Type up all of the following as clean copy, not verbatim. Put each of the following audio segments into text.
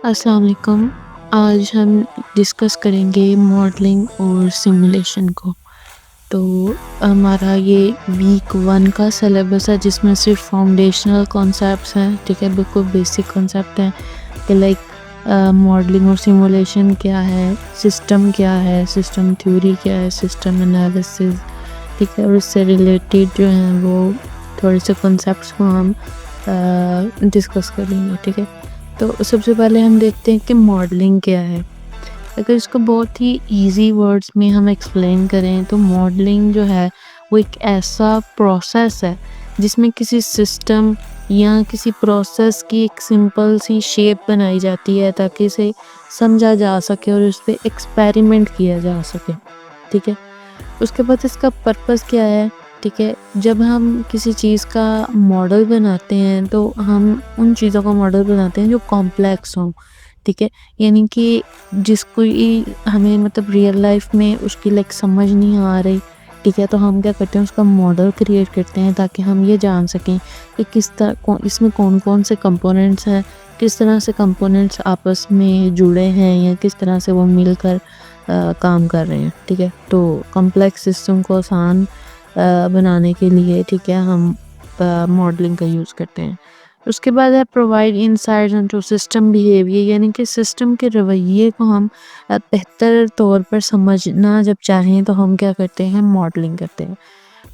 السلام علیکم۔ آج ہم ڈسکس کریں گے ماڈلنگ اور سیمولیشن کو۔ تو ہمارا یہ ویک 1 کا سلیبس ہے جس میں صرف فاؤنڈیشنل کانسیپٹس ہیں، ٹھیک ہے، بالکل بیسک کانسیپٹ ہیں کہ لائک ماڈلنگ اور سیمولیشن کیا ہے، سسٹم تھیوری کیا ہے، سسٹم انالیسز، ٹھیک ہے، اور اس سے ریلیٹڈ جو ہیں وہ تھوڑے سے کانسیپٹس کو ہم ڈسکس کریں گے، ٹھیک ہے۔ تو سب سے پہلے ہم دیکھتے ہیں کہ ماڈلنگ کیا ہے۔ اگر اس کو بہت ہی ایزی ورڈز میں ہم ایکسپلین کریں تو ماڈلنگ جو ہے وہ ایک ایسا پروسیس ہے جس میں کسی سسٹم یا کسی پروسیس کی ایک سمپل سی شیپ بنائی جاتی ہے تاکہ اسے سمجھا جا سکے اور اس پہ ایکسپیریمنٹ کیا جا سکے، ٹھیک ہے۔ اس کے بعد اس کا پرپس کیا ہے، ٹھیک ہے۔ جب ہم کسی چیز کا ماڈل بناتے ہیں تو ہم ان چیزوں کا ماڈل بناتے ہیں جو کمپلیکس ہوں، ٹھیک ہے، یعنی کہ جس کو ہمیں مطلب ریئل لائف میں اس کی لائک سمجھ نہیں آ رہی، ٹھیک ہے، تو ہم کیا کرتے ہیں، اس کا ماڈل کریٹ کرتے ہیں تاکہ ہم یہ جان سکیں کہ کس طرح اس میں کون کون سے کمپوننٹس ہیں، کس طرح سے کمپوننٹس آپس میں جڑے ہیں یا کس طرح سے وہ مل کر کام کر رہے ہیں، ٹھیک ہے۔ تو کمپلیکس سسٹم کو آسان بنانے کے لیے، ٹھیک ہے، ہم ماڈلنگ کا یوز کرتے ہیں۔ اس کے بعد ہے provide insights into system behaviour, یعنی کہ سسٹم کے رویے کو ہم بہتر طور پر سمجھنا جب چاہیں تو ہم کیا کرتے ہیں، ماڈلنگ کرتے ہیں،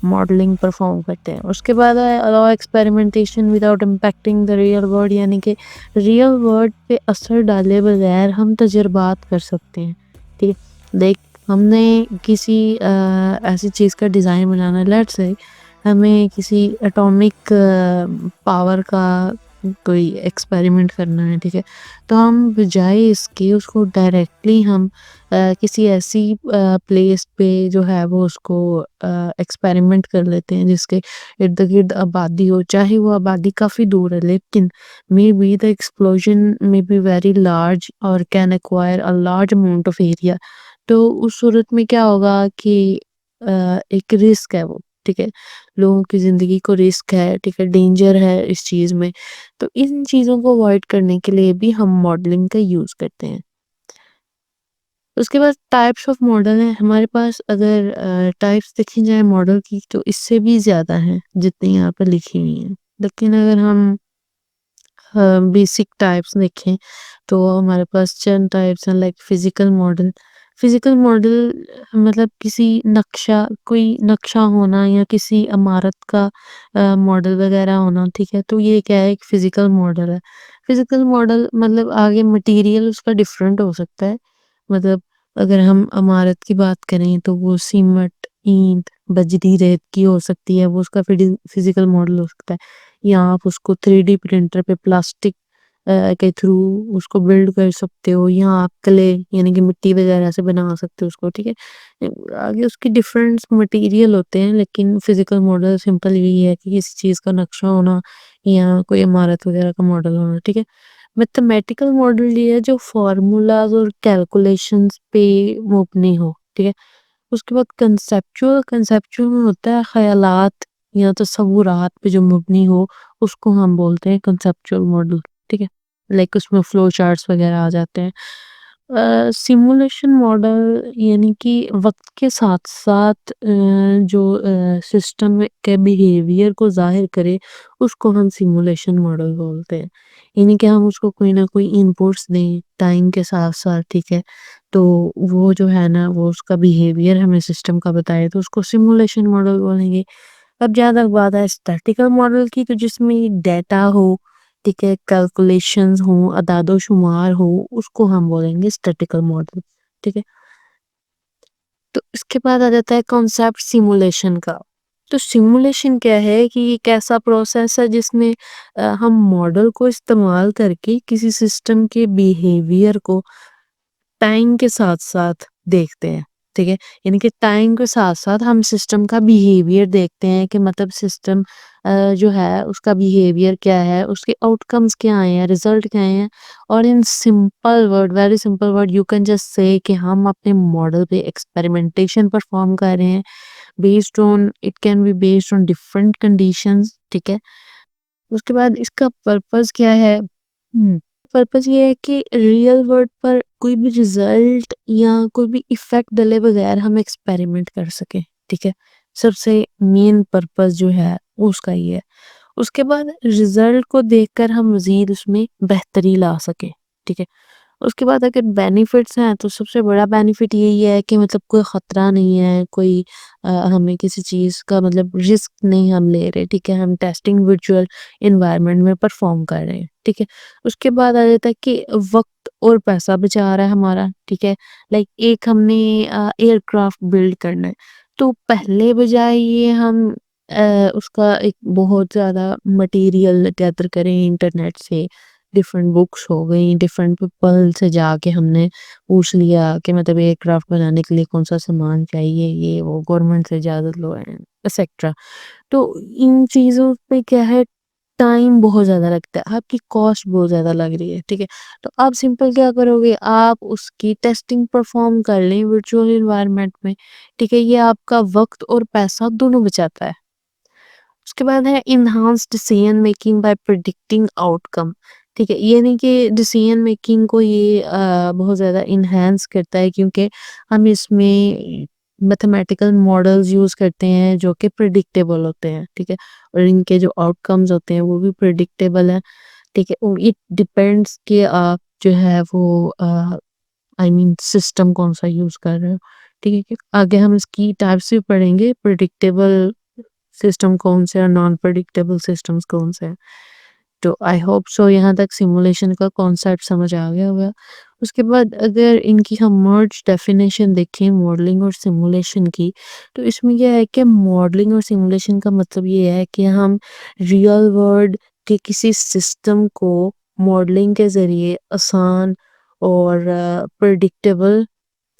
ماڈلنگ پرفارم کرتے ہیں۔ اس کے بعد ہے allow experimentation without impacting the real world، یعنی کہ ریئل ورلڈ پہ اثر ڈالے بغیر ہم تجربات کر سکتے ہیں، ٹھیک ہے۔ دیکھ ہم نے کسی ایسی چیز کا ڈیزائن بنانا ہے، لیٹس سے ہمیں کسی اٹامک پاور کا کوئی ایکسپیریمنٹ کرنا ہے، ٹھیک ہے، تو ہم بجائے اس کے اس کو ڈائریکٹلی ہم کسی ایسی پلیس پہ جو ہے وہ اس کو ایکسپیریمنٹ کر لیتے ہیں جس کے ارد گرد آبادی ہو، چاہے وہ آبادی کافی دور ہے لیکن may be the explosion may be very large or can acquire a large amount of area۔ تو اس صورت میں کیا ہوگا کہ ایک رسک ہے وہ، ٹھیک ہے، لوگوں کی زندگی کو رسک ہے، ٹھیک ہے، ڈینجر ہے اس چیز میں، تو ان چیزوں کو اوائڈ کرنے کے لیے بھی ہم ماڈلنگ کا یوز کرتے ہیں۔ اس کے بعد ٹائپس آف ماڈل ہیں ہمارے پاس، اگر ٹائپس دیکھی جائے ماڈل کی تو اس سے بھی زیادہ ہیں جتنی یہاں پہ لکھی ہوئی ہیں، لیکن اگر ہم بیسک ٹائپس دیکھیں تو ہمارے پاس چند ٹائپس ہیں، like physical model. Physical model مطلب کوئی نقشہ ہونا یا کسی عمارت کا ماڈل وغیرہ ہونا، ٹھیک ہے، تو یہ کیا ہے، ایک فزیکل ماڈل ہے۔ فزیکل ماڈل مطلب آگے مٹیریل اس کا ڈیفرنٹ ہو سکتا ہے، مطلب اگر ہم عمارت کی بات کریں تو وہ سیمٹ، اینٹ، بجری، ریت کی ہو سکتی ہے، وہ اس کا فزیکل ماڈل ہو سکتا ہے، یا آپ اس کو 3D پرنٹر پہ پلاسٹک کے تھرو اس کو بلڈ کر سکتے ہو، یا آپ کلے یعنی کہ مٹی وغیرہ سے بنا سکتے ہو اس کو، ٹھیک ہے۔ آگے اس کی ڈفرینٹ مٹیریل ہوتے ہیں لیکن فزیکل ماڈل سمپل یہی ہے کہ کسی چیز کا نقشہ ہونا یا کوئی عمارت وغیرہ کا ماڈل ہونا، ٹھیک ہے۔ میتھمیٹیکل ماڈل یہ ہے جو فارمولاز اور کیلکولیشنز پہ مبنی ہو، ٹھیک ہے۔ اس کے بعد کنسیپچول میں ہوتا ہے خیالات یا تصورات پہ جو مبنی ہو، اس کو ہم بولتے ہیں کنسیپچول ماڈل، ٹھیک ہے، لائک اس میں فلو چارٹس وغیرہ آ جاتے ہیں۔ سیمولیشن ماڈل یعنی کہ وقت کے ساتھ ساتھ جو سسٹم کے بیہیویئر کو ظاہر کرے اس کو ہم سیمولیشن ماڈل بولتے ہیں، یعنی کہ ہم اس کو کوئی نہ کوئی انپوٹس دیں ٹائم کے ساتھ ساتھ، ٹھیک ہے، تو وہ جو ہے نا وہ اس کا بیہیویئر ہمیں سسٹم کا بتائے تو اس کو سیمولیشن ماڈل بولیں گے۔ اب جہاں تک بات ہے اسٹیٹیکل ماڈل کی، تو جس میں ڈیٹا ہو، ٹھیک ہے، کیلکولیشنز ہوں، اعداد و شمار ہو، اس کو ہم بولیں گے اسٹیٹیکل ماڈل، ٹھیک ہے۔ تو اس کے بعد آ جاتا ہے کانسیپٹ سیمولیشن کا۔ تو سیمولیشن کیا ہے کہ یہ ایک ایسا پروسیس ہے جس میں ہم ماڈل کو استعمال کر کے کسی سسٹم کے بیہیویئر کو ٹائم کے ساتھ ساتھ دیکھتے ہیں، ٹھیک ہے، یعنی کہ ٹائم کے ساتھ ساتھ ہم سسٹم کا بیہیویئر دیکھتے ہیں کہ مطلب سسٹم جو ہے اس کا بیہیویئر کیا ہے، اس کے آؤٹ کمز کیا آئے ہیں، ریزلٹ کیا آئے ہیں، اور ان simple word, very simple word, you can just say کہ ہم اپنے ماڈل پہ ایکسپیریمنٹیشن پرفارم کر رہے ہیں based on it can be based on different conditions, ٹھیک ہے۔ اس کے بعد اس کا پرپز کیا ہے، پرپز یہ ہے کہ ریئل ورلڈ پر کوئی بھی ریزلٹ یا کوئی بھی ایفیکٹ ڈلے بغیر ہم ایکسپیریمنٹ کر سکیں، ٹھیک ہے. سب سے مین پرپز جو ہے وہ اس کا یہ ہے. اس کے بعد ریزلٹ کو دیکھ کر ہم مزید اس میں بہتری لا سکیں، ٹھیک ہے. اس کے بعد اگر بینیفٹس ہیں تو سب سے بڑا بینیفٹ یہی ہے کہ مطلب کوئی خطرہ نہیں ہے، کوئی ہمیں کسی چیز کا مطلب رسک نہیں ہم لے رہے، ٹھیک ہے. ہم ٹیسٹنگ ورچوئل انوائرمنٹ میں پرفارم کر رہے ہیں، ٹھیک ہے. اس کے بعد آ جاتا ہے کہ وقت اور پیسہ بچا رہا ہے ہمارا، ٹھیک ہے. لائک ایک ہم نے ایئر کرافٹ بلڈ کرنا ہے تو پہلے بجائے یہ ہم اس کا ایک بہت زیادہ مٹیریل گیدر کریں انٹرنیٹ سے، ڈفرینٹ بکس ہو گئی، ڈفرینٹ پیپل سے جا کے ہم نے پوچھ لیا کہ مطلب ایئر کرافٹ بنانے کے لیے کون سا سامان چاہیے، یہ وہ گورنمنٹ سے اجازت لو ایٹسیکٹرا. تو ان چیزوں پہ کیا ہے، ٹائم بہت زیادہ لگتا ہے، آپ کی کاسٹ بہت زیادہ لگ رہی ہے، ٹھیک ہے. تو آپ سمپل کیا کرو گے، آپ اس کی ٹیسٹنگ پرفارم کر لیں ورچوئل انوائرمنٹ میں، ٹھیک ہے. یہ آپ کا وقت اور پیسہ دونوں بچاتا ہے. اس کے بعد ہے enhance decision making by predicting outcome, ٹھیک ہے. یہ نہیں کہ ڈیسیژن میکنگ کو یہ بہت زیادہ انہانس کرتا ہے کیونکہ ہم اس میں میتھمیٹیکل ماڈلز یوز کرتے ہیں جو کہ پریڈکٹیبل ہوتے ہیں، ٹھیک ہے. اور ان کے جو آؤٹ کمز ہوتے ہیں وہ بھی پریڈکٹیبل ہیں، ٹھیک ہے. اٹ ڈپینڈس کہ آپ جو ہے وہ سسٹم کون سا یوز کر رہے ہو، ٹھیک ہے. کہ آگے ہم اس کی ٹائپس بھی پڑھیں گے، پریڈکٹیبل سسٹم کون سے اور نان پریڈکٹیبل سسٹمز کون سے ہیں. تو آئی ہوپ سو یہاں تک سیمولیشن کا کانسیپٹ سمجھ آ گیا ہوگا. اس کے بعد اگر ان کی ہم مرج ڈیفینیشن دیکھیں ماڈلنگ اور سیمولیشن کی، تو اس میں یہ ہے کہ ماڈلنگ اور سیمولیشن کا مطلب یہ ہے کہ ہم ریئل ورلڈ کے کسی سسٹم کو ماڈلنگ کے ذریعے آسان اور پریڈکٹیبل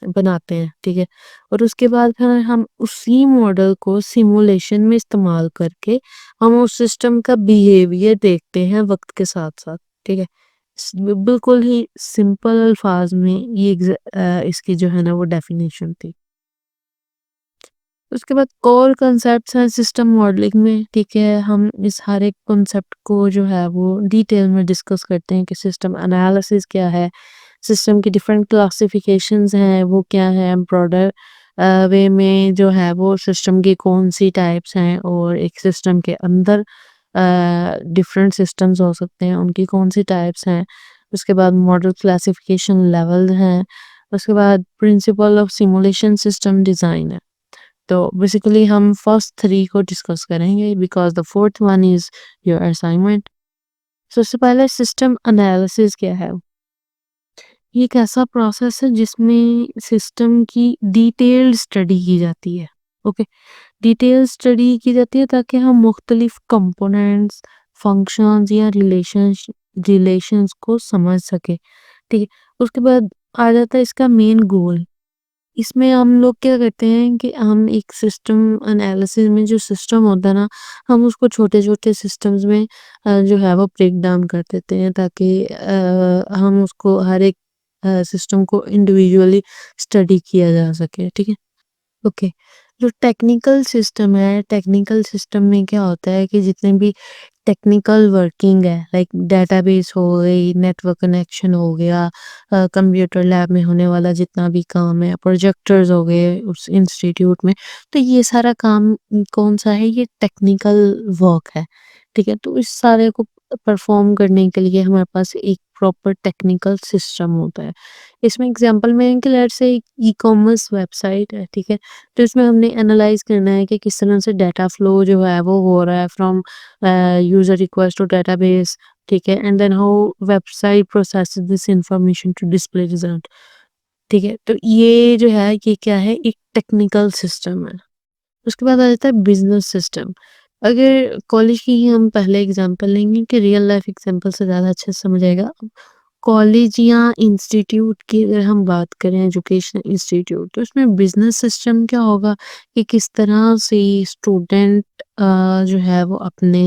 بناتے ہیں، ٹھیک ہے. اور اس کے بعد پھر ہم اسی ماڈل کو سیمولیشن میں استعمال کر کے ہم اس سسٹم کا بیہیویئر دیکھتے ہیں وقت کے ساتھ ساتھ، ٹھیک ہے. بالکل ہی سمپل الفاظ میں یہ اس کی جو ہے نا وہ ڈیفینیشن تھی. اس کے بعد کور کنسیپٹس ہیں سسٹم ماڈلنگ میں، ٹھیک ہے. ہم اس ہر ایک کنسیپٹ کو جو ہے وہ ڈیٹیل میں ڈسکس کرتے ہیں کہ سسٹم انالیسس کیا ہے، سسٹم کی ڈفرینٹ کلاسیفیکیشنز ہیں وہ کیا ہے، براڈر وے میں جو ہے وہ سسٹم کی کون سی ٹائپس ہیں، اور ایک سسٹم کے اندر ڈفرینٹ سسٹمز ہو سکتے ہیں ان کی کون سی ٹائپس ہیں. اس کے بعد ماڈل کلاسیفیکیشن لیول ہیں. اس کے بعد principle of simulation system design ہے. تو بیسیکلی ہم فرسٹ 3 کو ڈسکس کریں گے because the fourth one is your assignment. سب سے پہلے سسٹم انالیسس کیا ہے. یہ ایک ایسا پروسیس ہے جس میں سسٹم کی ڈیٹیلڈ اسٹڈی کی جاتی ہے، اوکے. ڈیٹیل اسٹڈی کی جاتی ہے تاکہ ہم مختلف کمپوننٹس، فنکشنز یا ریلیشنز کو سمجھ سکے، ٹھیک ہے. اس کے بعد آ جاتا ہے اس کا مین گول. اس میں ہم لوگ کیا کرتے ہیں کہ ہم ایک سسٹم انالیسس میں جو سسٹم ہوتا ہے نا، ہم اس کو چھوٹے چھوٹے سسٹمز میں جو ہے وہ بریک ڈاؤن کر دیتے ہیں تاکہ ہم اس کو ہر ایک سسٹم کو انڈیویجولی اسٹڈی کیا جا سکے، ٹھیک ہے. اوکے. جو ٹیکنیکل سسٹم ہے، ٹیکنیکل سسٹم میں کیا ہوتا ہے کہ جتنے بھی ٹیکنیکل ورکنگ ہے، لائک ڈیٹا بیس ہو گئی، نیٹ ورک کنیکشن ہو گیا، کمپیوٹر لیب میں ہونے والا جتنا بھی کام ہے، پروجیکٹرز ہو گئے اس انسٹیٹیوٹ میں، تو یہ سارا کام کون سا ہے، یہ ٹیکنیکل ورک ہے، ٹھیک ہے. تو اس سارے کو پرفارم کرنے کے لیے ہمارے پاس ایک پراپر ٹیکنیکل سسٹم ہوتا ہے. اس میں اگزامپل میں کہ لیٹ سے ای کامرس ویب سائٹ ہے، ٹھیک ہے. تو اس میں ہم نے انالائز کرنا ہے کہ کس طرح سے ڈیٹا فلو جو ہے وہ ہو رہا ہے from user request to database, ٹھیک ہے. And then how website process this information to display result, ٹھیک ہے. تو یہ جو ہے یہ کیا ہے، ایک ٹیکنیکل سسٹم ہے. اس کے بعد آ جاتا ہے بزنس سسٹم. اگر کالج کی ہی ہم پہلے اگزامپل لیں گے کہ ریئل لائف اگزامپل سے زیادہ اچھے سے سمجھ آئے گا. کالج یا انسٹیٹیوٹ کی اگر ہم بات کریں، ایجوکیشن انسٹیٹیوٹ، تو اس میں بزنس سسٹم کیا ہوگا کہ کس طرح سے اسٹوڈنٹ جو ہے وہ اپنے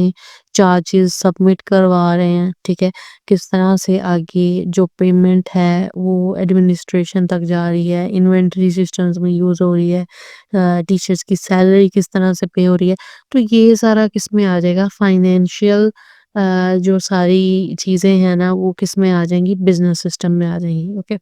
چارجز سبمٹ کروا رہے ہیں، ٹھیک ہے. کس طرح سے آگے جو پیمنٹ ہے وہ ایڈمنسٹریشن تک جا رہی ہے، انوینٹری سسٹمز میں یوز ہو رہی ہے، ٹیچرز کی سیلری کس طرح سے پے ہو رہی ہے. تو یہ سارا کس میں آ جائے گا، فائنینشیل جو ساری چیزیں ہیں نا وہ کس میں آ جائیں گی، بزنس سسٹم میں آ جائیں گی. اوکے،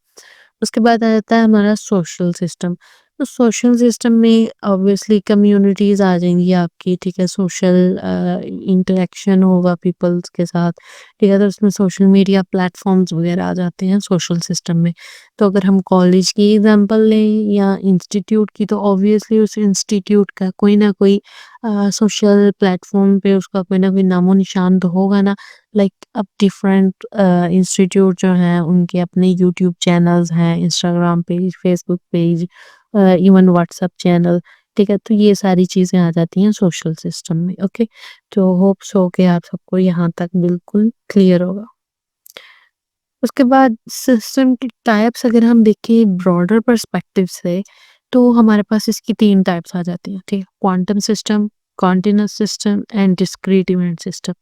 اس کے بعد آ جاتا ہے ہمارا سوشل سسٹم. تو سوشل سسٹم میں آبویسلی کمیونٹیز آ جائیں گی آپ کی. ٹھیک ہے، سوشل انٹریکشن ہوگا پیپلز کے ساتھ. ٹھیک ہے، تو اس میں سوشل میڈیا پلیٹ فارمز وغیرہ آ جاتے ہیں سوشل سسٹم میں. تو اگر ہم کالج کی اگزامپل لیں یا انسٹیٹیوٹ کی، تو آبویسلی اس انسٹیٹیوٹ کا کوئی نہ کوئی سوشل پلیٹ فارم پہ اس کا کوئی نہ کوئی نام و نشان تو ہوگا نا. لائک اب ڈفرینٹ انسٹیٹیوٹ جو ہیں ان کے اپنے یوٹیوب چینلز ہیں، Instagram page, Facebook page, even WhatsApp channel. ٹھیک ہے، تو یہ ساری چیزیں آ جاتی ہیں سوشل سسٹم میں. اوکے، تو ہوپ سو کہ آپ سب کو یہاں تک بالکل کلیئر ہوگا. اس کے بعد سسٹم کی ٹائپس اگر ہم دیکھیں براڈر پرسپیکٹیو سے، تو ہمارے پاس اس کی 3 ٹائپس آ جاتی ہیں. ٹھیک ہے، quantum system, continuous system and discrete event system.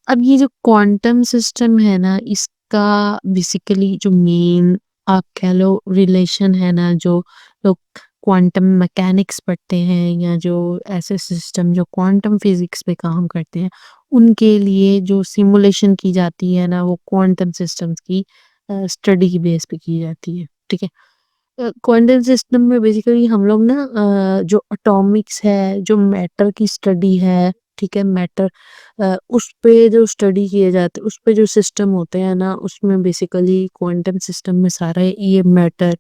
اب یہ جو کوانٹم سسٹم ہے نا، اس کا بیسیکلی جو مین آپ کہہ لو ریلیشن ہے نا، جو لوگ کوانٹم میکینکس پڑھتے ہیں یا جو ایسے سسٹم جو کوانٹم فزکس پہ کام کرتے ہیں، ان کے لیے جو سیمولیشن کی جاتی ہے نا، وہ کوانٹم سسٹمز کی اسٹڈی کی بیس پہ کی جاتی ہے. ٹھیک ہے، کوانٹم سسٹم میں بیسیکلی ہم لوگ نا جو اٹامکس ہے، جو میٹر کی اسٹڈی ہے، ٹھیک ہے، میٹر اس پہ جو اسٹڈی کیے جاتے، اس پہ جو سسٹم ہوتے ہیں نا، اس میں بیسیکلی کوانٹم سسٹم میں سارا یہ میٹر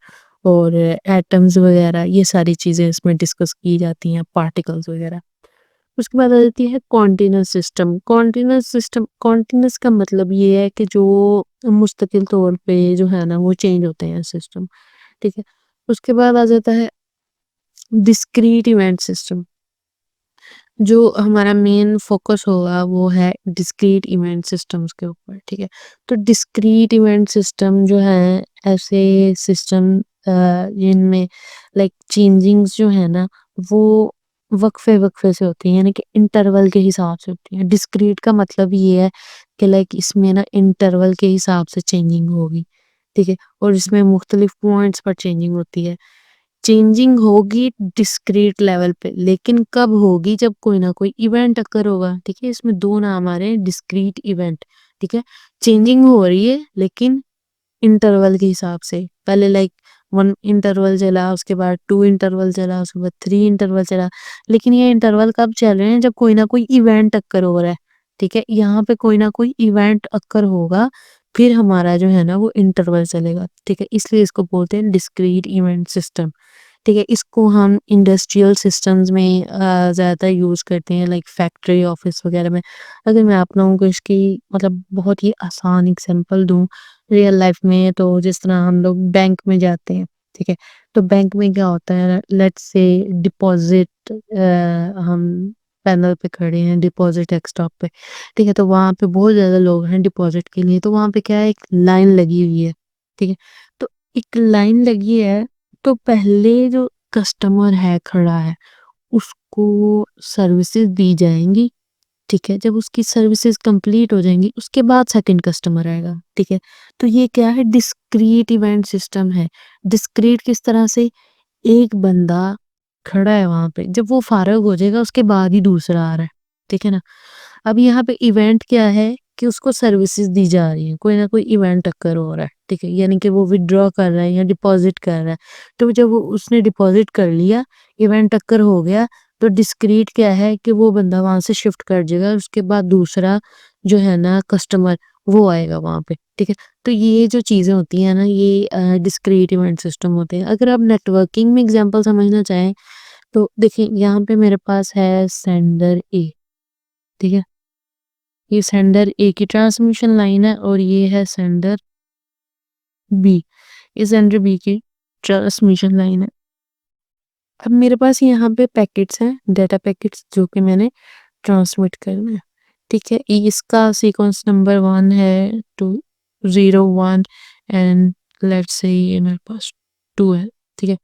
اور ایٹمز وغیرہ یہ ساری چیزیں اس میں ڈسکس کی جاتی ہیں، پارٹیکلز وغیرہ. اس کے بعد آ جاتی ہے کانٹینوس سسٹم. کانٹینوس کا مطلب یہ ہے کہ جو مستقل طور پہ جو ہے نا وہ چینج ہوتے ہیں سسٹم. ٹھیک ہے، اس کے بعد آ جاتا ہے ڈسکریٹ ایونٹ سسٹم. جو ہمارا مین فوکس ہوگا وہ ہے ڈسکریٹ ایونٹ سسٹمز کے اوپر. ٹھیک ہے، تو ڈسکریٹ ایونٹ سسٹم جو ہے ایسے سسٹم جن میں لائک چینجنگز جو ہے نا وہ وقفے وقفے سے ہوتی ہیں، یعنی کہ انٹرول کے حساب سے ہوتی ہیں. ڈسکریٹ کا مطلب یہ ہے کہ لائک اس میں نا انٹرول کے حساب سے چینجنگ ہوگی. ٹھیک ہے، اور اس میں مختلف پوائنٹس پر چینجنگ ہوتی ہے. چینجنگ ہوگی ڈسکریٹ لیول پہ، لیکن کب ہوگی؟ جب کوئی نہ کوئی ایونٹ اکر ہوگا. ٹھیک ہے، اس میں 2 نام آ رہے ہیں، ڈسکریٹ ایونٹ. ٹھیک ہے، چینجنگ ہو رہی ہے لیکن انٹرول کے حساب سے. پہلے لائک 1 انٹرول چلا، اس کے بعد 2 انٹرول چلا، اس کے بعد 3 انٹرول چلا. لیکن یہ انٹرول کب چل رہے ہیں؟ جب کوئی نہ کوئی ایونٹ اکر ہو رہا ہے. ٹھیک ہے، یہاں پہ کوئی نہ کوئی ایونٹ اکر ہوگا، پھر ہمارا جو ہے نا وہ انٹرول چلے گا. ٹھیک ہے، اس لیے اس کو بولتے ہیں ڈسکریٹ ایونٹ سسٹم. ٹھیک ہے، اس کو ہم انڈسٹریل سسٹمز میں زیادہ یوز کرتے ہیں، لائک فیکٹری آفس وغیرہ میں. اگر میں آپ لوگوں کو اس کی مطلب بہت ہی آسان اگزامپل دوں ریئل لائف میں، تو جس طرح ہم لوگ بینک میں جاتے ہیں. ٹھیک ہے، تو بینک میں کیا ہوتا ہے، لیٹس سے ڈپازٹ، ہم پینل پہ کھڑے ہیں ڈپازٹ ایکسٹاپ پہ. ٹھیک ہے، تو وہاں پہ بہت زیادہ لوگ ہیں ڈپازٹ کے لیے. تو وہاں پہ کیا ہے، ایک لائن لگی ہوئی ہے. ٹھیک ہے، تو ایک لائن لگی ہے، تو پہلے جو کسٹمر ہے کھڑا ہے اس کو سروسز دی جائیں گی. ٹھیک ہے، جب اس کی سروسز کمپلیٹ ہو جائیں گی اس کے بعد سیکنڈ کسٹمر آئے گا. ٹھیک ہے، تو یہ کیا ہے، ڈسکریٹ ایونٹ سسٹم ہے. ڈسکریٹ کس طرح سے؟ ایک بندہ کھڑا ہے وہاں پہ، جب وہ فارغ ہو جائے گا اس کے بعد ہی دوسرا آ رہا ہے. ٹھیک ہے نا، اب یہاں پہ ایونٹ کیا ہے کہ اس کو سروسز دی جا رہی ہیں، کوئی نہ کوئی ایونٹ اکر ہو رہا ہے. ٹھیک ہے، یعنی کہ وہ ودڈرا کر رہا ہے یا ڈپازٹ کر رہا ہے. تو جب اس نے ڈپازٹ کر لیا، ایونٹ اکر ہو گیا، تو ڈسکریٹ کیا ہے کہ وہ بندہ وہاں سے شفٹ کر جائے گا، اس کے بعد دوسرا جو ہے نا کسٹمر وہ آئے گا وہاں پہ. ٹھیک ہے، تو یہ جو چیزیں ہوتی ہیں نا یہ ڈسکریٹ ایونٹ سسٹم ہوتے ہیں. اگر آپ نیٹ ورکنگ میں اگزامپل سمجھنا چاہیں تو دیکھیں یہاں پہ میرے پاس ہے سینڈر اے. ٹھیک ہے، یہ سینڈر اے کی ٹرانسمیشن لائن ہے اور یہ ہے سینڈر بی. یہ سینڈر بی کی ٹرانسمیشن لائن ہے. اب میرے پاس یہاں پہ پیکٹس ہیں، ڈیٹا پیکٹس جو کہ میں نے ٹرانسمٹ کرنا ہے. ٹھیک ہے، اس کا سیکوینس نمبر 1 ہے 201 اینڈ لیٹس سے یہ میرے پاس 2 ہے. ٹھیک ہے،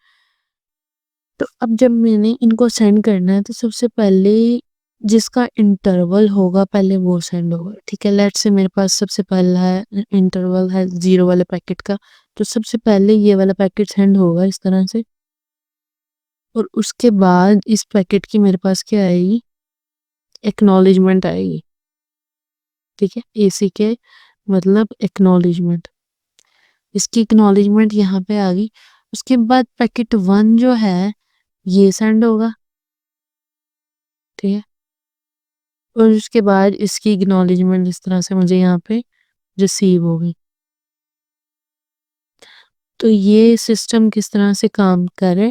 تو اب جب میں نے ان کو سینڈ کرنا ہے تو سب سے پہلے جس کا انٹرول ہوگا پہلے وہ سینڈ ہوگا. ٹھیک ہے، لیٹ سے میرے پاس سب سے پہلا انٹرول ہے 0 والے پیکٹ کا، تو سب سے پہلے یہ والا پیکٹ سینڈ ہوگا اس طرح سے. اور اس کے بعد اس پیکٹ کی میرے پاس کیا آئے گی، ایکنالجمنٹ آئے گی. ٹھیک ہے، AC کے مطلب اکنالجمنٹ، اس کی اکنالجمنٹ یہاں پہ آ گئی. اس کے بعد پیکٹ 1 جو ہے یہ سینڈ ہوگا. ٹھیک ہے، اور اس کے بعد اس کی اکنالجمنٹ اس طرح سے مجھے یہاں پہ ریسیو ہوگی. تو یہ سسٹم کس طرح سے کام کرے،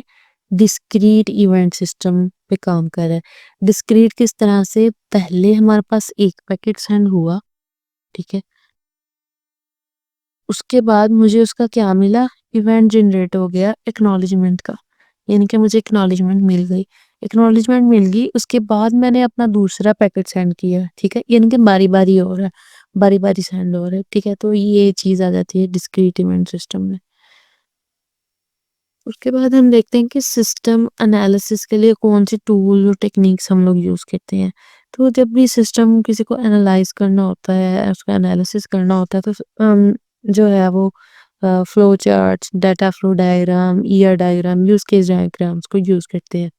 ڈسکریٹ ایونٹ سسٹم پہ کام کرے. ڈسکریٹ کس طرح سے، پہلے ہمارے پاس ایک پیکٹ سینڈ ہوا. ٹھیک ہے، اس کے بعد مجھے اس کا کیا ملا، ایونٹ جنریٹ ہو گیا اکنالجمنٹ کا، یعنی کہ مجھے اکنالجمنٹ مل گئی. اکنالجمنٹ مل گئی، اس کے بعد میں نے اپنا دوسرا پیکٹ سینڈ کیا. ٹھیک ہے، یعنی کہ باری باری ہو رہا ہے، باری باری سینڈ ہو رہا ہے. ٹھیک ہے، تو یہ چیز آ جاتی ہے ڈسکریٹ ایونٹ سسٹم میں. اس کے بعد ہم دیکھتے ہیں کہ سسٹم انالیسس کے لیے کون سی ٹول اور ٹیکنیکس ہم لوگ یوز کرتے ہیں. تو جب بھی سسٹم کسی کو انالائز کرنا ہوتا ہے، اس کا انالیسس کرنا ہوتا ہے، تو جو ہے وہ flow chart, data flow diagram, diagram, use case diagrams کو یوز کرتے ہیں.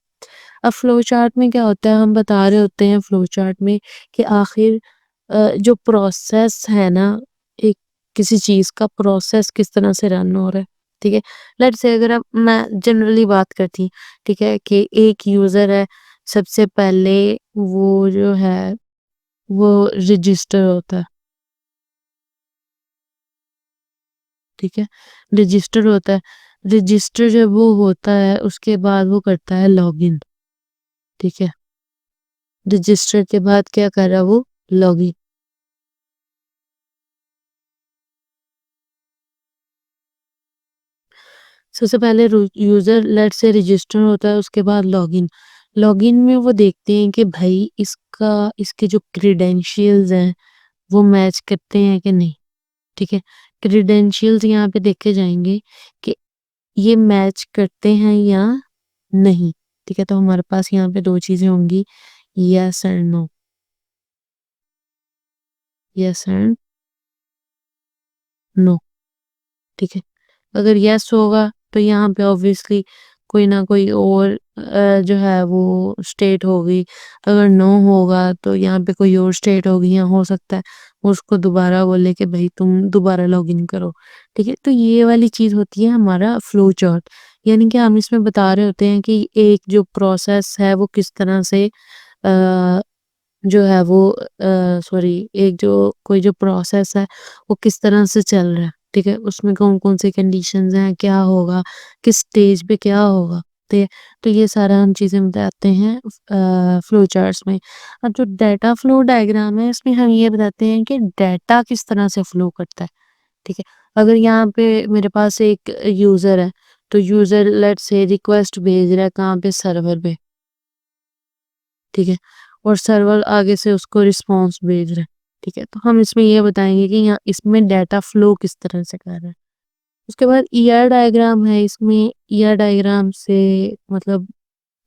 اب فلو چارٹ میں کیا ہوتا ہے، ہم بتا رہے ہوتے ہیں فلو چارٹ میں کہ آخر جو پروسیس ہے نا، ایک کسی چیز کا پروسیس کس طرح سے رن ہو رہا ہے. ٹھیک ہے، لیٹ سے اگر میں جنرلی بات کرتی، ٹھیک ہے، کہ ایک یوزر ہے، سب سے پہلے وہ جو ہے وہ رجسٹر ہوتا ہے. ٹھیک ہے، رجسٹر ہوتا ہے. رجسٹر جب وہ ہوتا ہے اس کے بعد وہ کرتا ہے لاگ ان. ٹھیک ہے، رجسٹر کے بعد کیا کر رہا ہے وہ، لاگ ان. سب سے پہلے یوزر لیٹ سے رجسٹر ہوتا ہے، اس کے بعد لاگ ان. لاگ ان میں وہ دیکھتے ہیں کہ بھائی اس کے جو کریڈینشیلز ہیں وہ میچ کرتے ہیں کہ نہیں. ٹھیک ہے، کریڈینشیلز یہاں پہ دیکھے جائیں گے کہ یہ میچ کرتے ہیں یا نہیں. ٹھیک ہے، تو ہمارے پاس یہاں پہ دو چیزیں ہوں گی، yes and know. Yes and نو. ٹھیک ہے، اگر یس ہوگا تو یہاں پہ obviously کوئی نہ کوئی اور جو ہے وہ اسٹیٹ ہوگی. اگر نو ہوگا تو یہاں پہ کوئی اور اسٹیٹ ہوگی، یا ہو سکتا ہے وہ اس کو دوبارہ بولے کہ بھائی تم دوبارہ لاگ ان کرو. ٹھیک ہے، تو یہ والی چیز ہوتی ہے ہمارا فلو چارٹ. یعنی کہ ہم اس میں بتا رہے ہوتے ہیں کہ ایک جو پروسیس ہے وہ کس طرح سے جو ہے وہ سوری ایک جو کوئی جو پروسیس ہے وہ کس طرح سے چل رہا ہے. ٹھیک ہے، اس میں کون کون سے کنڈیشنز ہیں، کیا ہوگا، کس سٹیج پہ کیا ہوگا. ٹھیک ہے، تو یہ سارا ہم چیزیں بتاتے ہیں فلو چارٹس میں. اب جو ڈیٹا فلو ڈائیگرام ہے اس میں ہم یہ بتاتے ہیں کہ ڈیٹا کس طرح سے فلو کرتا ہے. ٹھیک ہے، اگر یہاں پہ میرے پاس ایک یوزر ہے، تو یوزر لیٹ سے ریکویسٹ بھیج رہا ہے کہاں پہ، سرور پہ. ٹھیک ہے، اور سرور آگے سے اس کو رسپانس بھیج رہا ہے. ٹھیک ہے، تو ہم اس میں یہ بتائیں گے کہ یہاں اس میں ڈیٹا فلو کس طرح سے کر رہا ہے. اس کے بعد ڈائیگرام ہے. اس میں ڈائیگرام سے مطلب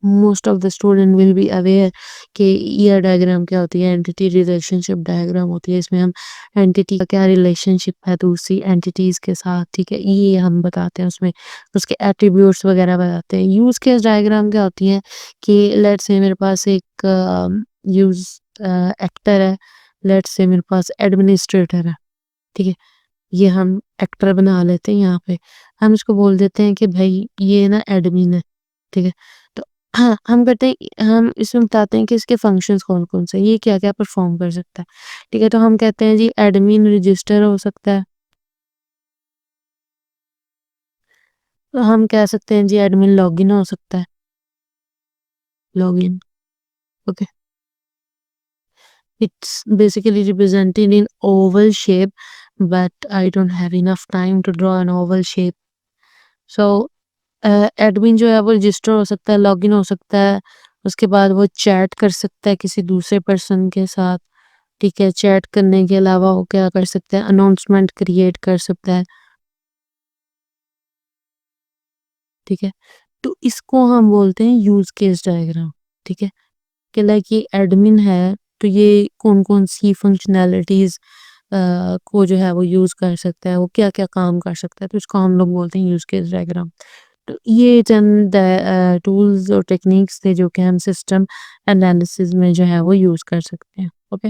most of the student will be aware کہ ڈائیگرام کیا ہوتی ہے. اینٹی ریلیشن شپ ڈائیگرام ہوتی ہے. اس میں ہم اینٹی کا کیا ریلیشن شپ ہے دوسری اینٹیز کے ساتھ. ٹھیک ہے، یہ ہم بتاتے ہیں، اس میں اس کے ایٹریبیوٹس وغیرہ بتاتے ہیں. یوز کیس ڈائیگرام کیا ہوتی ہے کہ لیٹ سے میرے پاس ایک یوز ایکٹر ہے، لیٹ سے میرے پاس ایڈمنسٹریٹر ہے. ٹھیک ہے، یہ ہم ایکٹر بنا لیتے ہیں. یہاں پہ ہم اس کو بول دیتے ہیں کہ بھائی یہ نا ایڈمن ہے. ٹھیک ہے، تو ہم کرتے ہیں، ہم اس میں بتاتے ہیں کہ اس کے فنکشنز کون کون سے، یہ کیا کیا پرفارم کر سکتا ہے. ٹھیک ہے، تو ہم کہتے ہیں جی ایڈمن رجسٹر ہو سکتا ہے. تو ہم کہہ سکتے ہیں جی ایڈمن لاگ ان ہو سکتا ہے. Log in, okay. It's basically represented in oval shape, but I don't have enough time to draw an oval shape. So, admin جو ہے وہ رجسٹر ہو سکتا ہے، لاگ ان ہو سکتا ہے. اس کے بعد وہ چیٹ کر سکتا ہے کسی دوسرے پرسن کے ساتھ. ٹھیک ہے، چیٹ کرنے کے علاوہ وہ کیا کر سکتا ہے، اناؤنسمنٹ کریٹ کر سکتا ہے. ٹھیک ہے، تو اس کو ہم بولتے ہیں یوز کیس ڈائیگرام. ٹھیک ہے، کہ لائک یہ ایڈمن ہے تو یہ کون کون سی فنکشنالٹیز کو جو ہے وہ یوز کر سکتا ہے، وہ کیا کیا کام کر سکتا ہے. تو اس کو ہم لوگ بولتے ہیں یوز کیس ڈائیگرام. تو یہ چند ٹولز اور ٹیکنیکس تھے جو کہ ہم سسٹم انالیسز میں جو ہے وہ یوز کر سکتے ہیں. اوکے،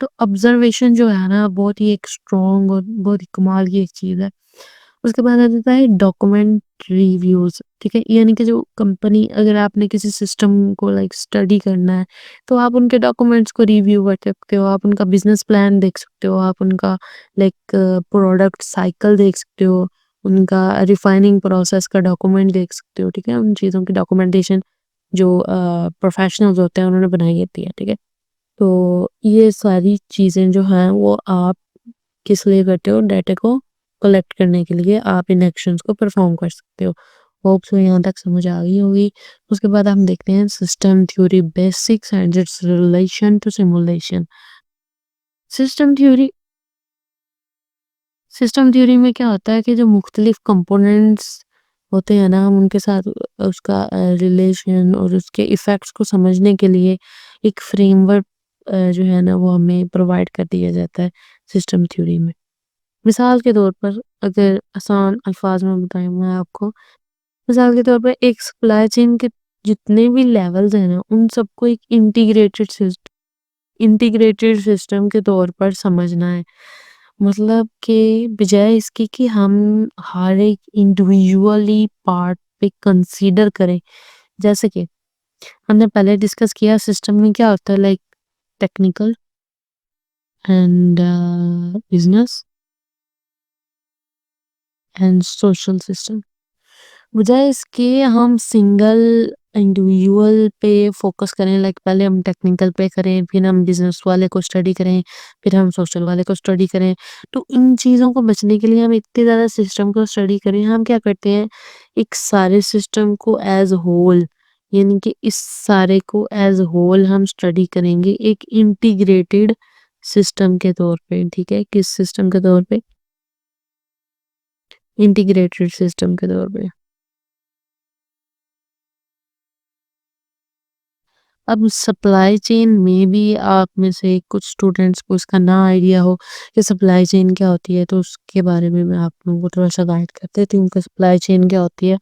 تو آبزرویشن جو ہے نا بہت ہی ایک اسٹرانگ اور بہت ہی کمال کی ایک چیز ہے۔ اس کے بعد آ جاتا ہے ڈاکومنٹ ریویوز، ٹھیک ہے، یعنی کہ جو کمپنی، اگر آپ نے کسی سسٹم کو لائک اسٹڈی کرنا ہے تو آپ ان کے ڈاکومنٹس کو ریویو کر سکتے ہو، آپ ان کا بزنس پلان دیکھ سکتے ہو، آپ ان کا لائک پروڈکٹ سائیکل دیکھ سکتے ہو، ان کا ریفائننگ پروسیس کا ڈاکومنٹ دیکھ سکتے ہو، ٹھیک ہے، ان چیزوں کی ڈاکومنٹیشن جو پروفیشنلز ہوتے ہیں انہوں نے بنائی ہوتی ہے، ٹھیک ہے۔ تو یہ ساری چیزیں جو ہیں وہ آپ کس لیے کرتے ہو؟ ڈیٹا کو کلیکٹ کرنے کے لیے آپ ان ایکشنز کو پرفارم کر سکتے ہو۔ ہوپ سو یہاں تک سمجھ آ گئی ہوگی۔ اس کے بعد ہم دیکھتے ہیں system theory basics and its relation to simulation. System theory system theory میں کیا ہوتا ہے کہ جو مختلف کمپوننٹس ہوتے ہیں نا، ہم ان کے ساتھ اس کا ریلیشن اور اس کے ایفیکٹس کو سمجھنے کے لیے ایک فریم ورک جو ہے نا وہ ہمیں پرووائڈ کر دیا جاتا ہے سسٹم تھیوری میں۔ مثال کے طور پر اگر آسان الفاظ میں بتائیں میں آپ کو، مثال کے طور پر ایک سپلائی چین کے جتنے بھی لیولز ہیں نا ان سب کو ایک انٹیگریٹڈ سسٹم کے طور پر سمجھنا ہے۔ مطلب کہ بجائے اس کی کہ ہم ہر ایک انڈیویژولی پارٹ پہ کنسیڈر کریں، جیسے کہ ہم نے پہلے ڈسکس کیا سسٹم میں کیا ہوتا ہے، like technical and business and social system, بجائے اس کے ہم سنگل انڈیویژول پہ فوکس کریں، لائک پہلے ہم ٹیکنیکل پہ کریں، پھر ہم بزنس والے کو اسٹڈی کریں، پھر ہم سوشل والے کو اسٹڈی کریں، تو ان چیزوں کو بچنے کے لیے ہم اتنے زیادہ سسٹم کو اسٹڈی کریں، ہم کیا کرتے ہیں ایک سارے سسٹم کو ایز ہول، یعنی کہ اس سارے کو ایز ہول ہم اسٹڈی کریں گے ایک انٹیگریٹڈ سسٹم کے طور پہ، ٹھیک ہے، کس سسٹم کے طور پہ؟ انٹیگریٹڈ سسٹم کے طور پہ۔ اب سپلائی چین میں بھی آپ میں سے کچھ اسٹوڈینٹس کو اس کا نہ آئیڈیا ہو کہ سپلائی چین کیا ہوتی ہے، تو اس کے بارے میں آپ لوگوں کو تھوڑا سا گائڈ کرتے ہیں کہ سپلائی چین کیا ہوتی ہے۔